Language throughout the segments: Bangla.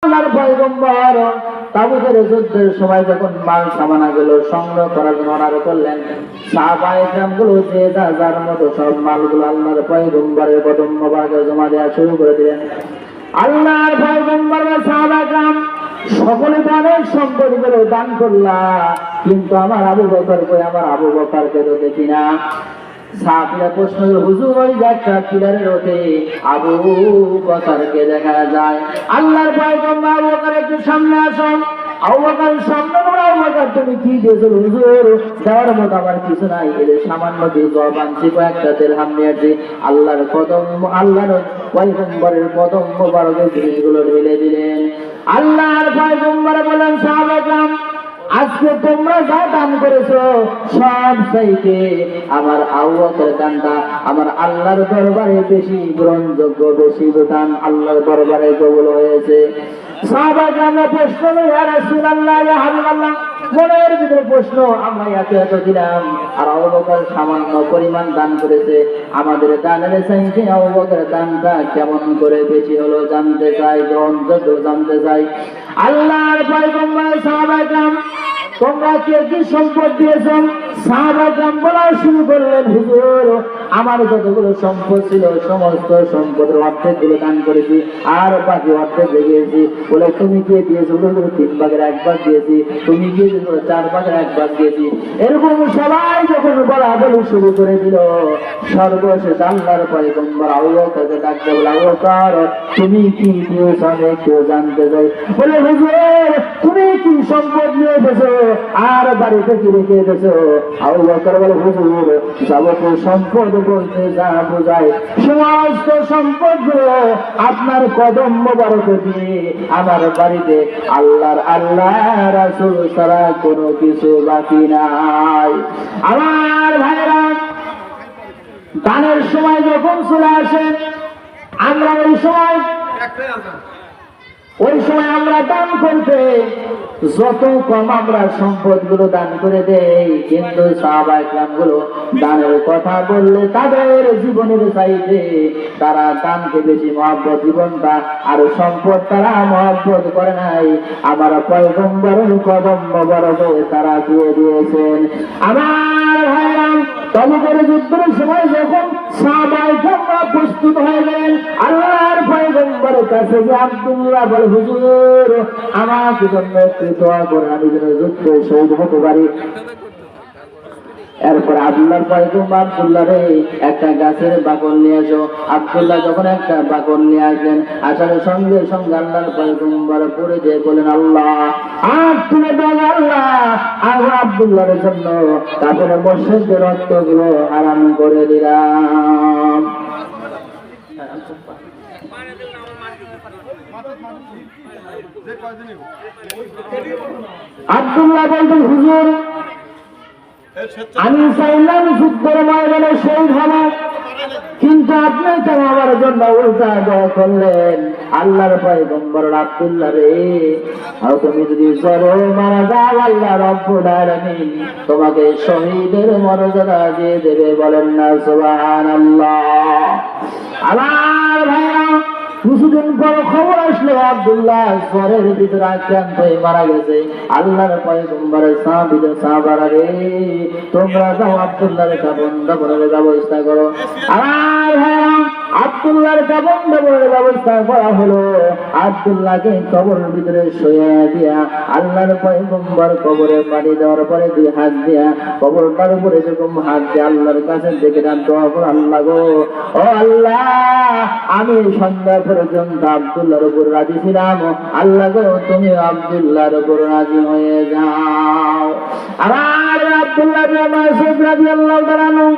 আল্লাহর পয়গম্বর তাবুতের যুদ্ধের সময় যখন মাল সামানাগুলো সংগ্রহ করার জন্য অর্ডার করলেন, সাহাবায়ে কেরামগুলো যে যার মতো সব মালগুলো আল্লাহর পয়গম্বরের কদম মোবারকে জমা দেওয়া শুরু করে দিলেন। আল্লাহর পয়গম্বরের সাহাবায়ে কেরাম সকলে অনেক সম্পদগুলো দান করলা, কিন্তু আমার আবু বকর কই, আমার আবু বকরকে তো দেখি না। সাহাবীরা প্রশ্ন করল, হুজুর ওই একটা পিলারের ওঠে আবু বকরকে দেখা যায়। আল্লাহর পয়গম্বর আবু বকর একটু সামনে আসুন। আবু বকর সামনে বড়, আবু বকর তুমি কি দিয়েছো? হুজুর দেওয়ার মতো আমার কিছু নাই, এদের সামান্য দিয়ে জবানছি, কয়েকটা দিরহাম নিয়েছি। আল্লাহর কদম, আল্লাহর পয়গম্বরের কদম মোবারকের জিনিসগুলো ঢেলে দিলেন। আল্লাহর পয়গম্বর বলেন, সাহাবায়ে আজকে তোমরা যা দান করেছো সব চাইতে আমার আবু বকরের দানটা আমার আল্লাহর দরবারে বেশি গ্রহণযোগ্য, বেশি দান আল্লাহর দরবারে কবুল হয়েছে। সাহাবায়ে আমরা প্রশ্ন করি, ইয়া রাসূলুল্লাহ, ইয়া হাবিবাল্লাহ, মনের ভিতরে প্রশ্ন, আমরা এত দিলাম আর আবু বকর সামান্য পরিমাণ দান করেছে, আমাদের দানের চাইতে আবু বকরের দানটা কেমন করে বেশি হলো জানতে চাই, গ্রহণযোগ্য জানতে চাই। আল্লাহর পয়গম্বর সাহাবায়ে কেরাম তোমরা কে কি সম্পদ দিয়েছ? সাহাবায়ে কেরাম বলা শুরু করলেন, হুজুর আমার যতগুলো সম্পদ ছিল সমস্ত সম্পদের অর্ধেকগুলো দান করেছি, আর বাকি অর্ধেক রেখেছি। বলে তুমি কে দিয়েছো? 3 ভাগের 1 ভাগ দিয়েছি। তুমি কে দিয়েছো? 4 ভাগের 1 ভাগ দিয়েছি। এরকম সবাই যখন বলা বলি শুরু করে দিল, সর্বশেষ আল্লাহর পয়গম্বর আবু বকরকে ডাকতে বলে, আবু বকর তুমি কি দিয়েছো আমি একটু জানতে চাই। বলে হুজুর তুমি কি সম্পদ নিয়ে এসেছো আর বাড়িতে কি রেখে এসেছো? আবু বকর বলে, হুজুর যাবতীয় সম্পদ বলতে যা বোঝায় সমস্ত সম্পদ আপনার কদম মোবারকে দিয়ে আমার বাড়িতে আল্লাহ রাসূল ছাড়া কোনো কিছু বাকি নাই। আমার ভাইরা, দানের সময় যখন চলে আসে আমরা ওই সময় আমরা দান করতে যত কম আমরা সম্পদ গুলো দান করে দেই, কিন্তু সাহাবায়ে কেরাম গুলো দানের কথা বললে তাদের জীবনের চাইতে তারা দানকে বেশি মহব্বত, জীবনটা আর সম্পদ তারা মহব্বত করে নাই। আমার পয়গম্বরের কদম মোবারকে তারা দিয়ে দিয়েছেন। আমার ভাইরা, তবুকের যুদ্ধের সময় যখন সাহাবায়ে কেরাম প্রস্তুত হয়ে গেলেন, আল্লাহর পয়গম্বরের কাছে যে আব্দুল্লাহ বলে, হুজুর আমাকে জন্য একটু দোয়া করে আমি যেন যুদ্ধে শহীদ হতে পারি। এরপর আব্দুল্লাহর পয়গম্বর, আব্দুল্লাহ রে একটা গাছের বাকল নিয়ে এসো। আব্দুল্লাহ যখন একটা বাকল নিয়ে আসলেন, আসার সঙ্গে সঙ্গে আল্লাহর পয়গম্বর পড়ে দিয়ে বলেন, আল্লাহ আর তুমি বলো আল্লাহ আর আব্দুল্লাহর জন্য তারপরে বর্ষের রক্তগুলো আরাম করে দিলাম। আব্দুল্লাহ বলতেন, হুজুর আমি চাইলাম যুদ্ধের ময়দানে শহীদ হব, কিন্তু আপনি কেন আমার জন্য উল্টা দোয়া করলেন? আল্লাহর পয়গম্বর, আব্দুল্লাহ রে তুমি যদি জোরে মারা যাও আল্লাহ রব্বুল আলামিন তোমাকে শহীদের মর্যাদা দিয়ে দেবে। বলেন না সুবহানাল্লাহ। আমার ভাইরা, কিছুদিন পর খবর আসলো আব্দুল্লাহ জ্বরের ভিতরে আক্রান্ত হয়ে মারা গেছে। আল্লাহর পয়গম্বরের সাহাবারা রে তোমরা যাও আব্দুল্লাহর কাফন দাফনের ব্যবস্থা করো। আর হ্যাঁ, আব্দুল্লাহর কাফন দাফনের ব্যবস্থা করা হলো। আব্দুল্লাহকে কবরের ভিতরে শুয়ে দিয়া আল্লাহর পয়গম্বর কবরে পানি দেওয়ার পরে 2 হাত দিয়া কবরটার উপরে যখন হাত দিয়ে আল্লাহর কাছে দেখে দোয়া করে, আল্লাহ গো, ও আল্লাহ আমি সন্ধ্যা পর্যন্ত আব্দুল্লাহর উপর রাজি ছিলাম, আল্লাহ গো তুমি আব্দুল্লাহর উপর রাজি হয়ে যাও। আর আব্দুল্লাহ বিন মাসউদ রাদিয়াল্লাহু তাআলা আনহু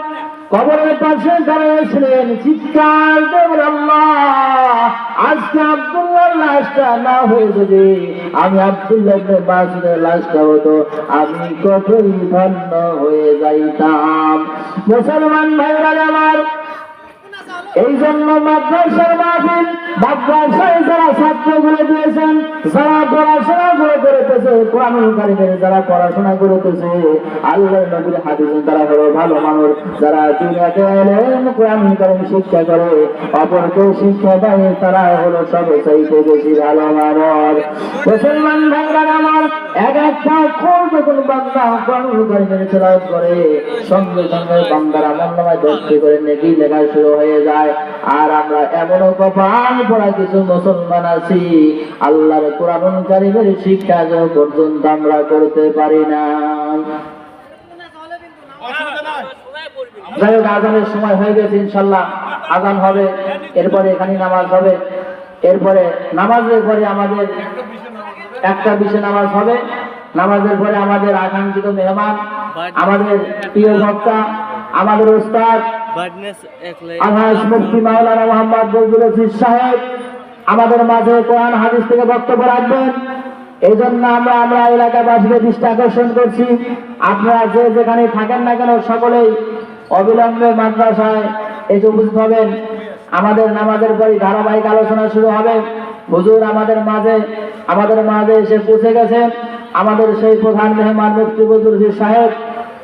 কবরের পাশে দাঁড়িয়েছিলেন, চিৎকার করে, আল্লাহ আজকে আব্দুল্লাহর লাশটা না হয়ে যদি আমি আব্দুল্লাহ ইবনে মাসউদের লাশটা হতো আমি কতই ধন্য হয়ে যাইতাম। মুসলমান ভাইরা আমার, এই জন্য মাদ্রাসার মাহফিল, মাদ্রাসায় যারা ছাত্রগুলো দিয়েছেন, যারা পড়াশোনা করে করেতেছে, কোরআনুল কারীমের যারা পড়াশোনা করেতেছে, আল্লাহর নবীর হাদিসে তারা হলো ভালো মানুষ, যারা দুনিয়াতে এলেন কোরআনুল কারীম শিক্ষা করে অপরকে শিক্ষা দেয়, তারা হলো সবচাইতে বেশি ভালো মানুষ। মুসলমান ভাইরা আমার, এক একটা অক্ষর যখন বান্দা কোরআনুল কারীমের তেলাওয়াত করে, সঙ্গে সঙ্গে বান্দার আমলনামায় 10টি করে নেকি লেখা শুরু হয়ে যায়। আর আমরা এমনও কপাল পড়া কিছু মুসলমান আছি, আল্লাহর কোরআনুল কারীমের শিক্ষা পর্যন্ত আমরা করতে পারি না। যাই হোক, আজানের সময় হয়ে গেছে, ইনশাল্লাহ আজান হবে, এরপরে এখানে নামাজ হবে, এরপরে নামাজের পরে আমাদের একটা বিশেষ নামাজ হবে। নামাজের পরে আমাদের আকাঙ্ক্ষিত মেহমান, আমাদের প্রিয় বক্তা, আমাদের উস্তাদ আলহাজ মুফতি মাওলানা মোহাম্মদ বজলুর রশিদ সাহেব আমাদের মাঝে কোরআন হাদিস থেকে বক্তব্য রাখবেন। এই জন্য আমরা এলাকাবাসীকে দৃষ্টি আকর্ষণ করছি, আপনারা যে যেখানে থাকেন না কেন সকলেই অবিলম্বে মাদ্রাসায় এসে উপস্থিত হবেন। আমাদের নামাজের পরে ধারাবাহিক আলোচনা শুরু হবে। হুজুর আমাদের মাঝে এসে পৌঁছে গেছেন। আমাদের সেই প্রধান মেহমান মুফতি বজলুর রশিদ সাহেব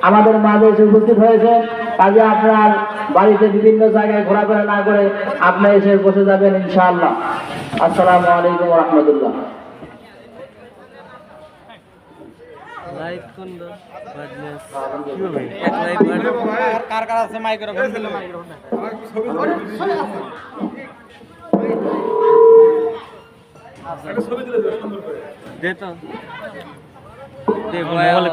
আমাদের মাঝে এসে উপস্থিত হয়েছে। কাজে আপনার বাড়িতে বিভিন্ন জায়গায় ঘোরাফেরা না করে আপনি এসে বসে যাবেন ইনশাআল্লাহ। আসসালামু আলাইকুম ওয়া রাহমাতুল্লাহ। লাইভ কোন দা বাডনেস কি হবে এক লাইভ কার কার আছে মাইক্রোফোন দিল মাইক্রোফোন দে তো দে মোবাইল